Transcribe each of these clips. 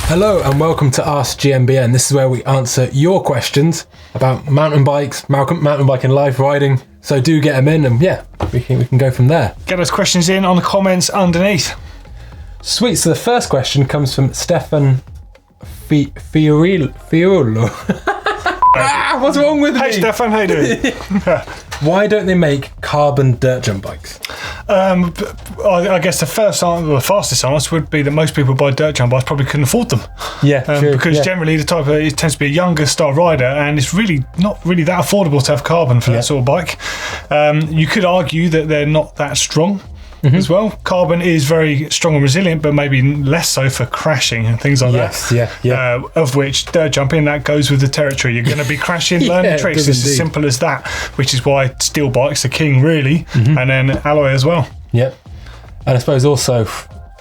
Hello and welcome to Ask GMBN. This is where we answer your questions about mountain bikes, mountain biking life, riding. So do get them in and yeah, we can go from there. Get those questions in on the comments underneath. Sweet, so the first question comes from Stefan Fiorello. What's wrong with me? Hey Stefan, how you doing? Why don't they make carbon dirt jump bikes? I guess the fastest answer would be that most people buy dirt jump bikes probably couldn't afford them. Yeah, true. Because generally it tends to be a younger style rider, and it's really not really that affordable to have carbon for that sort of bike. You could argue that they're not that strong. As well. Carbon is very strong and resilient, but maybe less so for crashing and things like that. Of which dirt jumping, that goes with the territory. You're going to be crashing, learning tricks. It's as simple as that, which is why steel bikes are king, really, and then alloy as well. Yep. And I suppose also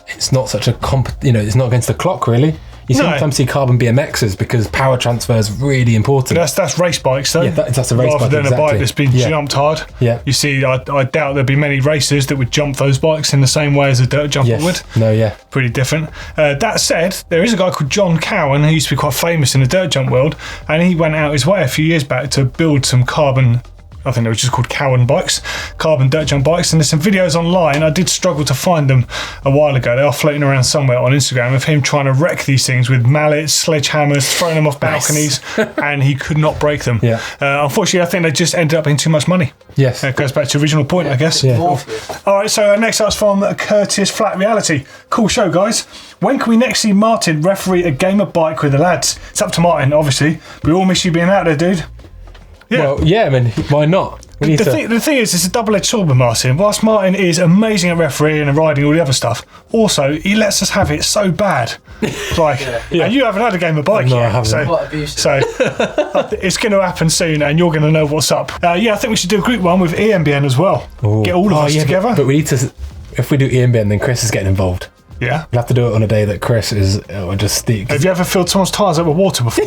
it's not such a it's not against the clock, really. You sometimes see carbon BMXs because power transfer is really important. That's race bikes, though. Yeah, that's a race bike. Rather than a bike that's been jumped hard. Yeah. You see, I doubt there'd be many racers that would jump those bikes in the same way as a dirt jumper would. No, yeah. Pretty different. That said, there is a guy called John Cowan who used to be quite famous in the dirt jump world, and he went out his way a few years back to build some carbon, I think they were just called Cowan bikes, carbon dirt jump bikes, and there's some videos online. I did struggle to find them a while ago. They are floating around somewhere on Instagram of him trying to wreck these things with mallets, sledgehammers, throwing them off balconies, and he could not break them. Yeah. Unfortunately, I think they just ended up being too much money. Yes. It goes back to the original point, I guess. Yeah. All right, so next up's from Curtis Flat Reality. Cool show, guys. When can we next see Martin referee a game of bike with the lads? It's up to Martin, obviously. We all miss you being out there, dude. Yeah. Well, yeah, I mean, why not? The thing is, it's a double-edged sword with Martin. Whilst Martin is amazing at refereeing and riding all the other stuff, also, he lets us have it so bad. And you haven't had a game of bike yet. I haven't. So it's going to happen soon, and you're going to know what's up. I think we should do a group one with EMBN as well. Ooh. Get all of us together. But we need to, if we do EMBN, then Chris is getting involved. Yeah. We'll have to do it on a day that Chris is just steep. Have you ever filled someone's tyres up with water before?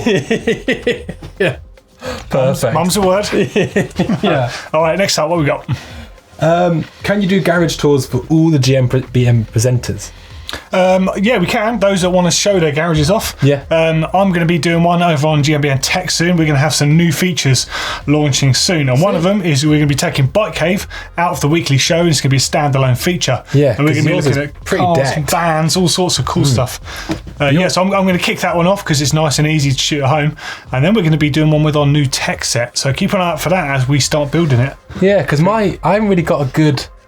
Yeah. Perfect. Mum's a word. Yeah. All right, next up, what we got? Can you do garage tours for all the GMBN presenters? Yeah, we can. Those that want to show their garages off. Yeah. I'm going to be doing one over on GMBN Tech soon. We're going to have some new features launching soon. And one of them is we're going to be taking Bike Cave out of the weekly show. And it's going to be a standalone feature. Yeah. And we're going to be looking at cars and vans, all sorts of cool stuff. So I'm going to kick that one off because it's nice and easy to shoot at home. And then we're going to be doing one with our new tech set. So keep an eye out for that as we start building it. Yeah, because I haven't really got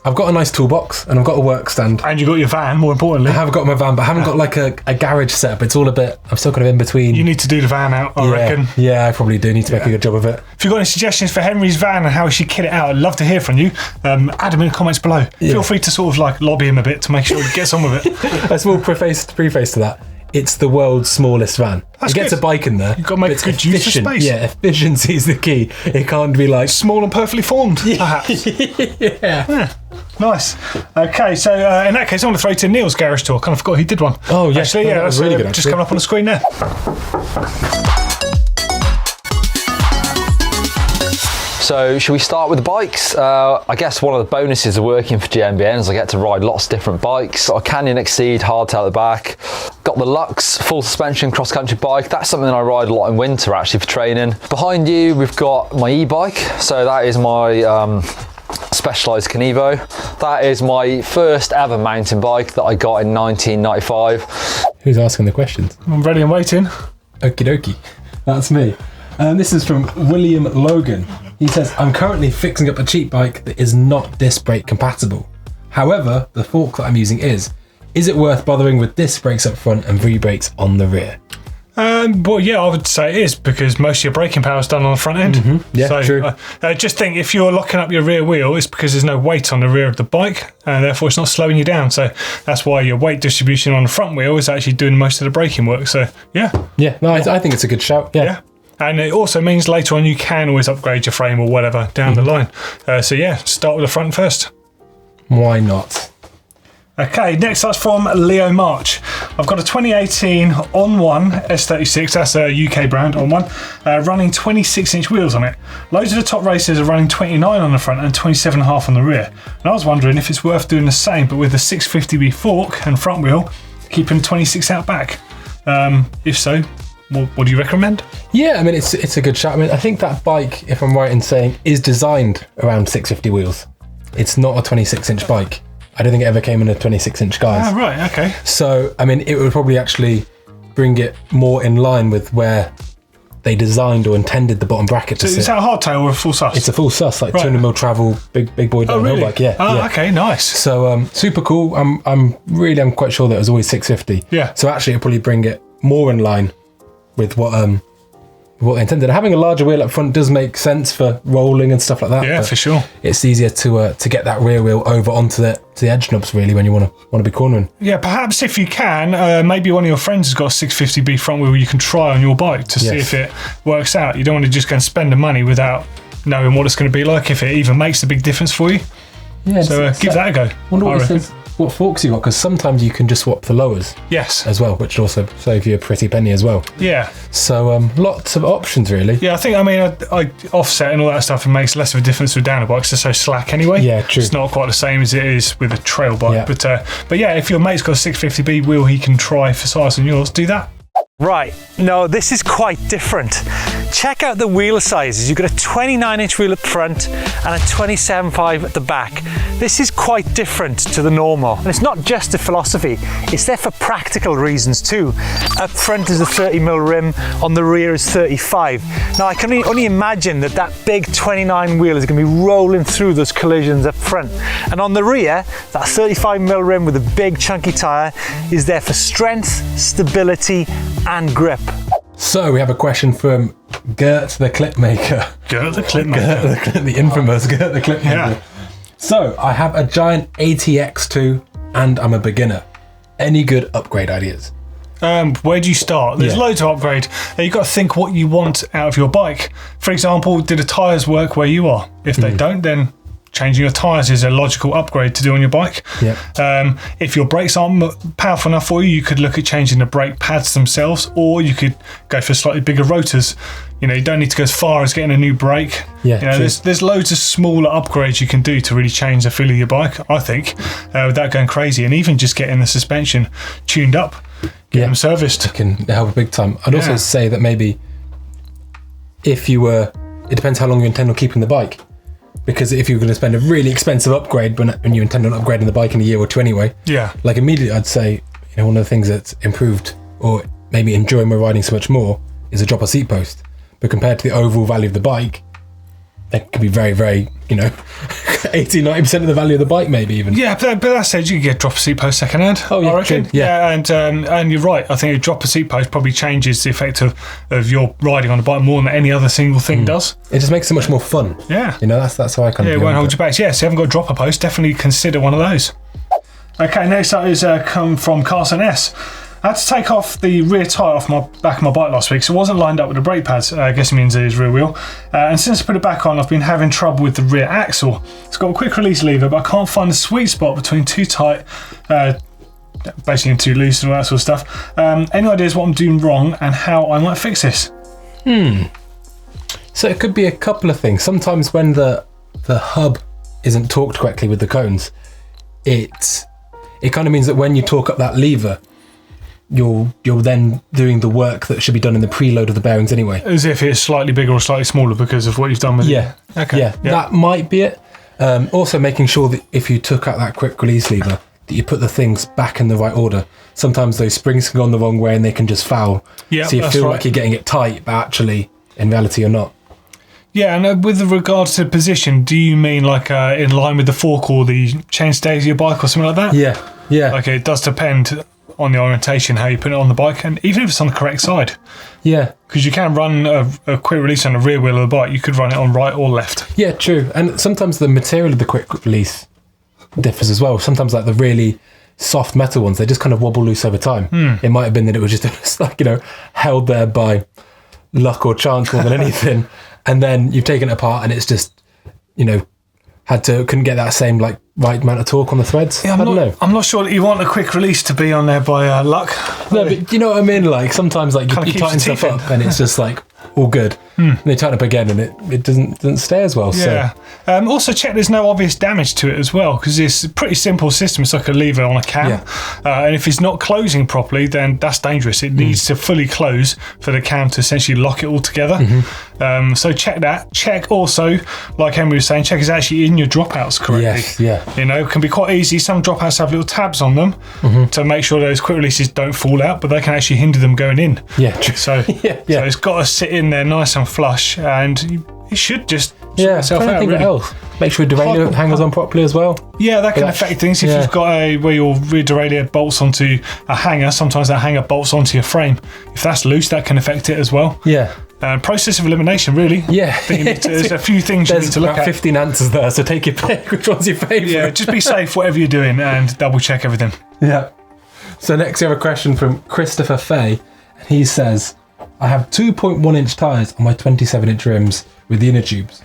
I've got a nice toolbox and I've got a work stand. And you've got your van, more importantly. I have got my van, but I haven't got like a garage setup. It's all a bit, I'm still kind of in between. You need to do the van out, I reckon. Yeah, I probably do need to make a good job of it. If you've got any suggestions for Henry's van and how we should kit it out, I'd love to hear from you. Add them in the comments below. Yeah. Feel free to sort of lobby him a bit to make sure he gets on with it. A small preface to that. It's the world's smallest van. It gets a bike in there. You've got to make good use of space. Yeah, efficiency is the key. It can't be like... small and perfectly formed, perhaps. Yeah. Nice. Okay, so in that case, I want to throw to Neil's garage tour. Kind of forgot he did one. Oh, yeah. Actually, that was really good. Just coming up on the screen there. So should we start with the bikes? I guess one of the bonuses of working for GMBN is I get to ride lots of different bikes. Got a Canyon Exceed, hardtail at the back. Got the Lux full suspension cross-country bike. That's something I ride a lot in winter actually for training. Behind you we've got my e-bike. So that is my Specialized Canevo. That is my first ever mountain bike that I got in 1995. Who's asking the questions? I'm ready and waiting. Okie dokie. That's me. This is from William Logan. He says, I'm currently fixing up a cheap bike that is not disc brake compatible. However, the fork that I'm using is. Is it worth bothering with disc brakes up front and V-brakes on the rear? Well, yeah, I would say it is because most of your braking power is done on the front end. Yeah, so, true. Just think if you're locking up your rear wheel, it's because there's no weight on the rear of the bike and therefore it's not slowing you down. So that's why your weight distribution on the front wheel is actually doing most of the braking work. So, yeah. Yeah, no, I think it's a good shout. Yeah. And it also means later on you can always upgrade your frame or whatever down the line. So yeah, start with the front first. Why not? Okay, next up's from Leo March. I've got a 2018 On One S36, that's a UK brand, On One, running 26-inch wheels on it. Loads of the top racers are running 29 on the front and 27.5 on the rear. And I was wondering if it's worth doing the same, but with the 650B fork and front wheel, keeping 26 out back. If so, what do you recommend? Yeah, I mean, it's a good shout. I mean, I think that bike, if I'm right in saying, is designed around 650 wheels. It's not a 26-inch bike. I don't think it ever came in a 26-inch guise. Ah, right, okay. So, I mean, it would probably actually bring it more in line with where they designed or intended the bottom bracket to sit. Is that a hardtail or a full sus? It's a full sus, like 200mm travel, big boy downhill bike. Yeah. Oh, okay, nice. So super cool. I'm quite sure that it was always 650. Yeah. So actually, it'll probably bring it more in line with what they intended. Having a larger wheel up front does make sense for rolling and stuff like that. Yeah, for sure. It's easier to get that rear wheel over onto the edge knobs really when you want to be cornering. Yeah, perhaps if you can, maybe one of your friends has got a 650B front wheel you can try on your bike to see if it works out. You don't want to just go and spend the money without knowing what it's going to be like, if it even makes a big difference for you. Yeah. So give that a go. Wonder what forks you got, because sometimes you can just swap the lowers. Yes. As well, which also save you a pretty penny as well. Yeah. So lots of options really. Yeah, I offset and all that stuff, it makes less of a difference with downhill bikes. They're so slack anyway. Yeah, true. It's not quite the same as it is with a trail bike. Yeah. But yeah, if your mate's got a 650B wheel he can try for size on yours, do that. Right, no, this is quite different. Check out the wheel sizes. You've got a 29-inch wheel up front and a 27.5 at the back. This is quite different to the normal. And it's not just a philosophy, it's there for practical reasons too. Up front is a 30mm rim, on the rear is 35. Now I can only imagine that big 29 wheel is going to be rolling through those collisions up front. And on the rear, that 35mm rim with a big chunky tyre is there for strength, stability and grip. So we have a question from Gert the Clipmaker. Gert the Clipmaker. The infamous Gert the Clipmaker. Yeah. So I have a giant ATX2 and I'm a beginner. Any good upgrade ideas? Where do you start? There's loads of upgrade. You've got to think what you want out of your bike. For example, do the tyres work where you are? If they don't, then changing your tyres is a logical upgrade to do on your bike. Yep. If your brakes aren't powerful enough for you, you could look at changing the brake pads themselves, or you could go for slightly bigger rotors. You know, you don't need to go as far as getting a new brake. Yeah, you know, there's loads of smaller upgrades you can do to really change the feel of your bike, I think, without going crazy, and even just getting the suspension tuned up, get them serviced. It can help big time. I'd also say that maybe if you were, it depends how long you intend on keeping the bike. Because if you're going to spend a really expensive upgrade when you intend on upgrading the bike in a year or two anyway, like immediately I'd say, one of the things that's improved or maybe enjoy my riding so much more is a dropper seat post. But compared to the overall value of the bike, that could be very, very, 80-90% of the value of the bike maybe even. Yeah, but that said, you can get dropper seat post second hand. Oh yeah, I reckon. true. Yeah, and you're right. I think a dropper seat post probably changes the effect of your riding on the bike more than any other single thing does. It just makes it much more fun. Yeah. That's how I kind of. Yeah, it won't hold you back. Yeah, so you haven't got a dropper post, definitely consider one of those. Okay, next up is come from Carson S. I had to take off the rear tyre off my back of my bike last week, so it wasn't lined up with the brake pads. I guess it means his rear wheel. And since I put it back on, I've been having trouble with the rear axle. It's got a quick release lever, but I can't find the sweet spot between too tight, basically too loose and all that sort of stuff. Any ideas what I'm doing wrong and how I might fix this? So it could be a couple of things. Sometimes when the hub isn't torqued correctly with the cones, it kind of means that when you torque up that lever, you're then doing the work that should be done in the preload of the bearings anyway. As if it's slightly bigger or slightly smaller because of what you've done with it. Okay. Yeah, that might be it. Also making sure that if you took out that quick release lever, that you put the things back in the right order. Sometimes those springs can go on the wrong way and they can just foul. Yeah, so you feel like you're getting it tight, but actually, in reality, you're not. Yeah, and with regards to position, do you mean like in line with the fork or the chainstays of your bike or something like that? Yeah. Okay, it does depend on the orientation, how you put it on the bike, and even if it's on the correct side. Yeah. Because you can run a quick release on the rear wheel of the bike, you could run it on right or left. Yeah, true. And sometimes the material of the quick release differs as well. Sometimes like the really soft metal ones, they just kind of wobble loose over time. It might have been that it was just like, held there by luck or chance more than anything. And then you've taken it apart and it's just, couldn't get that same like right amount of torque on the threads. Yeah, I don't know. I'm not sure that you want a quick release to be on there by luck. No, but you know what I mean? Like sometimes like you tighten stuff up and it's just like all good. And they tighten up again and it doesn't stay as well. Yeah. So. Also check there's no obvious damage to it as well, because it's a pretty simple system. It's like a lever on a cam. And if it's not closing properly, then that's dangerous. It needs to fully close for the cam to essentially lock it all together. So check that. Check also, like Henry was saying, check it's actually in your dropouts correctly. Yes, yeah. You know, it can be quite easy. Some dropouts have little tabs on them to make sure those quick releases don't fall out, but they can actually hinder them going in. Yeah, true. So, so it's got to sit in there nice and flush, and it should just sort itself out. What else? Make sure the derailleur hangers on properly as well. Yeah, that can affect things. If you've got where your rear derailleur bolts onto a hanger, sometimes that hanger bolts onto your frame. If that's loose, that can affect it as well. Yeah. Process of elimination, really. Yeah. There's a few things you need to look at. 15 answers there, so take your pick. Which one's your favourite? Yeah, just be safe whatever you're doing and double check everything. Yeah. So next we have a question from Christopher Fay, and he says, I have 2.1 inch tyres on my 27 inch rims with the inner tubes.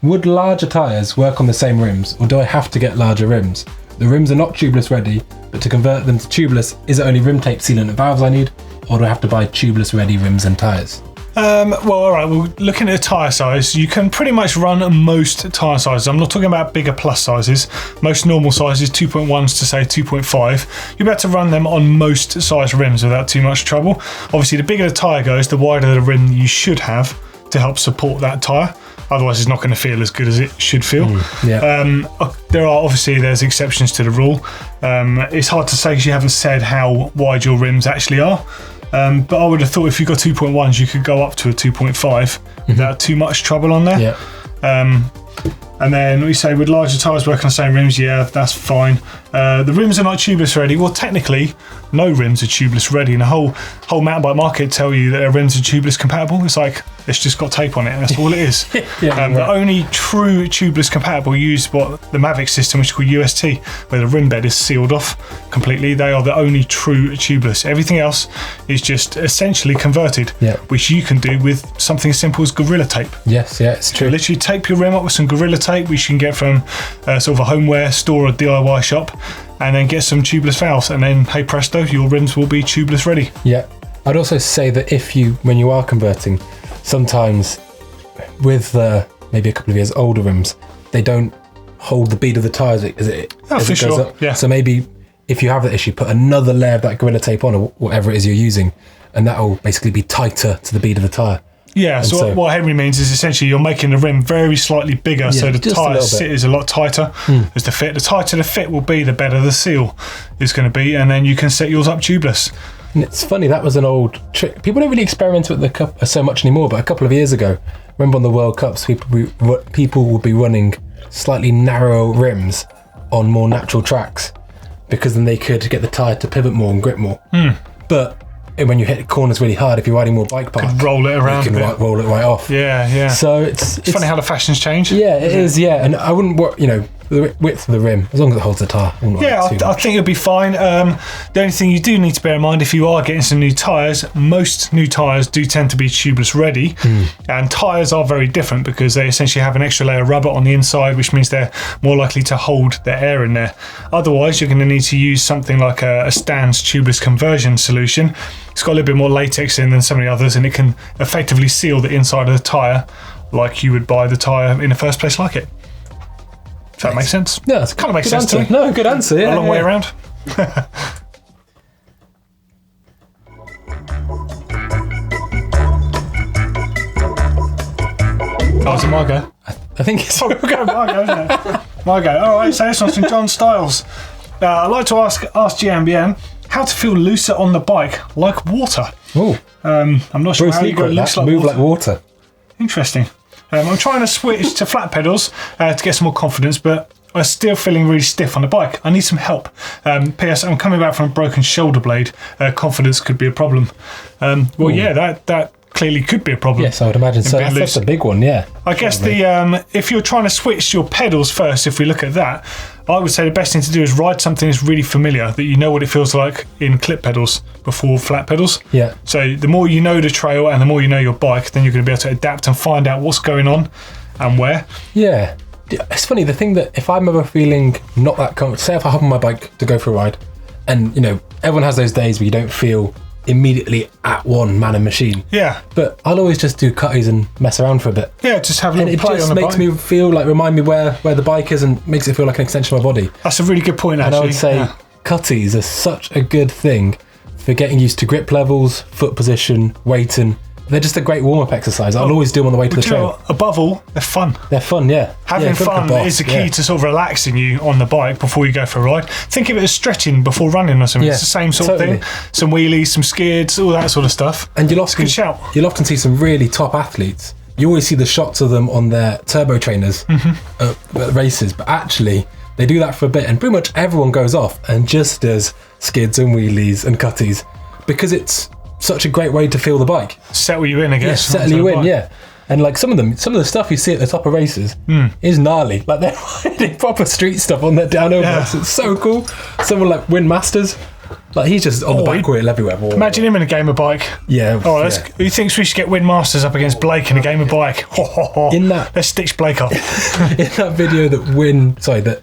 Would larger tyres work on the same rims, or do I have to get larger rims? The rims are not tubeless ready, but to convert them to tubeless, is it only rim tape, sealant and valves I need, or do I have to buy tubeless ready rims and tyres? Well, all right. Well, looking at the tyre size, you can pretty much run most tyre sizes. I'm not talking about bigger plus sizes. Most normal sizes, 2.1s to say 2.5. You're about to run them on most size rims without too much trouble. Obviously, the bigger the tyre goes, the wider the rim you should have to help support that tyre. Otherwise, it's not going to feel as good as it should feel. There's exceptions to the rule. It's hard to say because you haven't said how wide your rims actually are. But I would have thought if you got 2.1s, you could go up to a 2.5 without too much trouble on there. Yeah. And then we say, would larger tyres work on the same rims? Yeah, that's fine. The rims are not tubeless ready. Well, technically, no rims are tubeless ready. And the whole mountain bike market tell you that their rims are tubeless compatible. It's like, it's just got tape on it. That's all it is. The only true tubeless compatible use the Mavic system, which is called UST, where the rim bed is sealed off completely. They are the only true tubeless. Everything else is just essentially converted, which you can do with something as simple as Gorilla Tape. Yes, yeah, it's true. You literally tape your rim up with some Gorilla Tape, which you can get from sort of a homeware store or DIY shop, and then get some tubeless valves, and then hey presto, your rims will be tubeless ready. Yeah. I'd also say that when you are converting, sometimes with maybe a couple of years older rims, they don't hold the bead of the tyres as it goes up. Yeah. So maybe if you have that issue, put another layer of that Gorilla Tape on, or whatever it is you're using, and that will basically be tighter to the bead of the tyre. Yeah, so what Henry means is essentially you're making the rim very slightly bigger, so the tyre sit is a lot tighter as the fit. The tighter the fit will be, the better the seal is going to be, and then you can set yours up tubeless. And it's funny, that was an old trick. People don't really experiment with the cup so much anymore, but a couple of years ago, remember on the World Cups, people would be running slightly narrow rims on more natural tracks, because then they could get the tyre to pivot more and grip more. But when you hit corners really hard, if you're riding more bike park, could roll it around, you can roll it right off. Yeah. So it's funny how the fashions change. Yeah, it is. Yeah, and I wouldn't work. The width of the rim, as long as it holds the tyre. I think it'll be fine. The only thing you do need to bear in mind, if you are getting some new tyres, most new tyres do tend to be tubeless ready, and tyres are very different because they essentially have an extra layer of rubber on the inside, which means they're more likely to hold the air in there. Otherwise, you're going to need to use something like a Stan's tubeless conversion solution. It's got a little bit more latex in than some of the others, and it can effectively seal the inside of the tyre like you would buy the tyre in the first place like it. Does that make sense? Yeah, it's kind of makes sense to me. No, good answer. Yeah, a long way around. Is it my go? I think it's my go, isn't it? My go. All right, so this one's from John Styles. I'd like to ask GMBN how to feel looser on the bike, like water. Oh, I'm not sure Bruce how you go loose like water. Like water. Interesting. I'm trying to switch to flat pedals to get some more confidence, but I'm still feeling really stiff on the bike. I need some help. P.S. I'm coming back from a broken shoulder blade. Confidence could be a problem. That clearly could be a problem. Yes, I would imagine so. That's a big one, yeah. I guess if you're trying to switch your pedals first, if we look at that, I would say the best thing to do is ride something that's really familiar, that you know what it feels like in clip pedals before flat pedals. Yeah. So the more you know the trail and the more you know your bike, then you're going to be able to adapt and find out what's going on and where. Yeah. It's funny, the thing that if I'm ever feeling not that comfortable, say if I hop on my bike to go for a ride, and everyone has those days where you don't feel immediately at one man and machine. Yeah. But I'll always just do cutties and mess around for a bit. Yeah, just have a And little it play just on the makes bike. me feel like, remind me where the bike is, and makes it feel like an extension of my body. That's a really good point, And actually. I would say yeah. cutties are such a good thing for getting used to grip levels, foot position, weighting. They're just a great warm-up exercise. I'll always do them on the way to the Do you know trail. what? Above all, they're fun. They're fun, yeah. Having good like a fun boss, is the key yeah. to sort of relaxing you on the bike before you go for a ride. Think of it as stretching before running or something. Yeah, It's the same sort of totally. thing. Some wheelies, some skids, all that sort of stuff. And It's a good shout. you'll often see some really top athletes. You always see the shots of them on their turbo trainers at races, but actually they do that for a bit, and pretty much everyone goes off and just does skids and wheelies and cutties, because it's such a great way to feel the bike. Settle you in, I guess. Settle onto you the in, bike. yeah. And like some of the stuff you see at the top of races is gnarly. Like they're riding proper street stuff on their downhill Yeah. bikes. It's so cool. Someone like Win Masters, like he's just on the back wheel everywhere. Imagine him in a game of bike. Yeah. Oh, yeah. who thinks we should get Win Masters up against Blake in a game of bike? In that- Let's stitch Blake up. In that video that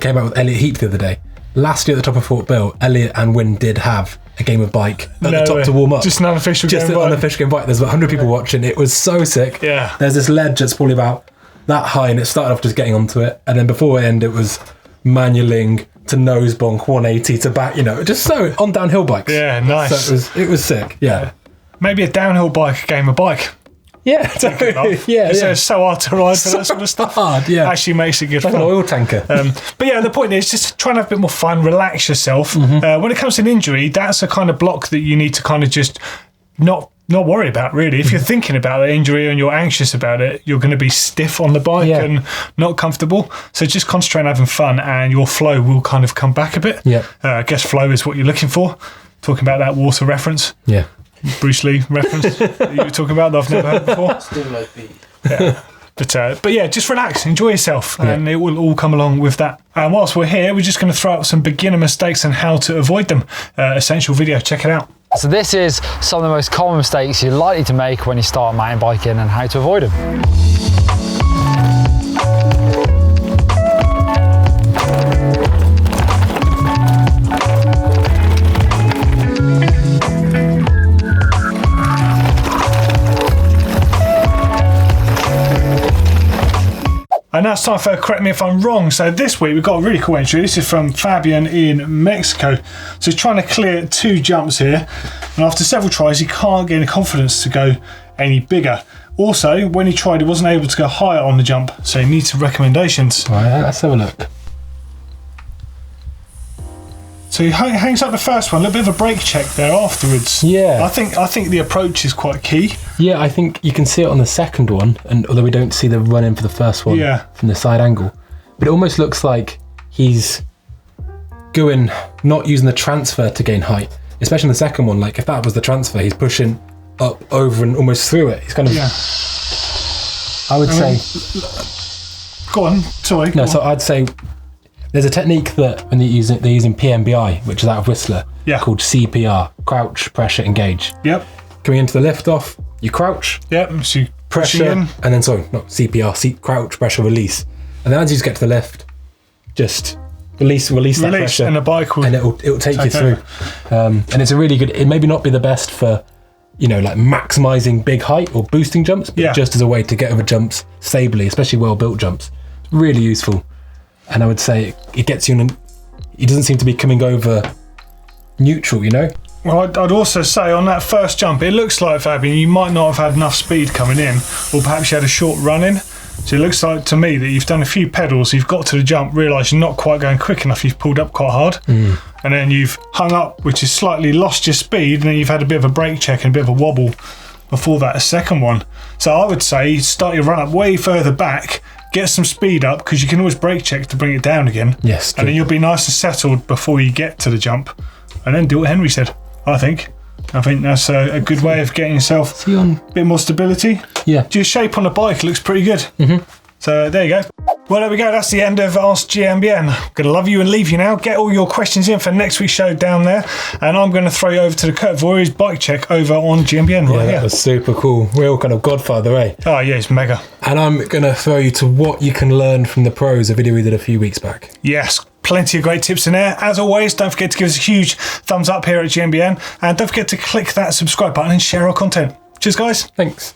came out with Elliot Heap the other day. Last year at the top of Fort Bill, Elliot and Win did have a game of bike at the top way. to warm up. Just an unofficial Just game an of bike. unofficial game of bike. There's about 100 people watching. It was so sick. Yeah. There's this ledge that's probably about that high, and it started off just getting onto it, and then before it ended, it was manualing to nose bonk 180 to back. Just so on downhill bikes. Yeah, nice. So it was sick. Yeah. Maybe a downhill bike, a game of bike. Yeah. Totally. Yeah. It's so hard to ride for that sort of stuff. hard, yeah. Actually makes it good Like fun. an oil tanker. But yeah, the point is just try and have a bit more fun, relax yourself. Mm-hmm. When it comes to an injury, that's a kind of block that you need to kind of just not worry about, really. If you're thinking about the injury and you're anxious about it, you're going to be stiff on the bike Yeah. and not comfortable. So just concentrate on having fun, and your flow will kind of come back a bit. Yeah. I guess flow is what you're looking for. Talking about that water reference, Yeah. Bruce Lee reference that you were talking about that I've never heard before. But yeah, just relax, enjoy yourself, and it will all come along with that. And whilst we're here, we're just going to throw out some beginner mistakes and how to avoid them. Essential video, check it out. So this is some of the most common mistakes you're likely to make when you start mountain biking and how to avoid them. And now it's time for Correct Me If I'm Wrong. So this week we've got a really cool entry. This is from Fabian in Mexico. So he's trying to clear 2 jumps here, and after several tries he can't get any confidence to go any bigger. Also, when he tried, he wasn't able to go higher on the jump, so he needs some recommendations. All right, let's have a look. So he hangs up the first one, a little bit of a brake check there afterwards. Yeah. I think the approach is quite key. Yeah, I think you can see it on the second one, and although we don't see the run in for the first one from the side angle, but it almost looks like he's going, not using the transfer to gain height, especially in the second one. Like if that was the transfer, he's pushing up, over, and almost through it. He's kind of, I would say, Go on, sorry. no. So I'd say there's a technique that when they're using PMBI, which is out of Whistler, called CPR, crouch, pressure, engage. Yep. Coming into the lift off, you crouch, Yep. So pressure, in. and then not CPR, crouch, pressure, release, and then as you just get to the lift, just release that pressure, and the bike will, and it'll take you through. And it's a really good. It maybe not be the best for, like maximizing big height or boosting jumps, but just as a way to get over jumps stably, especially well built jumps. Really useful, and I would say it gets you. It doesn't seem to be coming over neutral, Well, I'd also say on that first jump, it looks like, Fabian, you might not have had enough speed coming in, or perhaps you had a short run in. So it looks like to me that you've done a few pedals, you've got to the jump, realised you're not quite going quick enough, you've pulled up quite hard, and then you've hung up, which is slightly lost your speed, and then you've had a bit of a brake check and a bit of a wobble before that second one. So I would say start your run up way further back, get some speed up, because you can always brake check to bring it down again. Yes, true. And then you'll be nice and settled before you get to the jump, and then do what Henry said. I think that's a good way of getting yourself a bit more stability. Yeah. Your shape on the bike looks pretty good. So there you go. Well, there we go. That's the end of Ask GMBN. I'm going to love you and leave you now. Get all your questions in for next week's show down there. And I'm going to throw you over to the Kurt Voorhees bike check over on GMBN right here. That was super cool. Real kind of Godfather, eh? Oh, yeah, it's mega. And I'm going to throw you to what you can learn from the pros, a video we did a few weeks back. Yes, Plenty of great tips in there. As always, don't forget to give us a huge thumbs up here at GMBN, and don't forget to click that subscribe button and share our content. Cheers, guys. Thanks.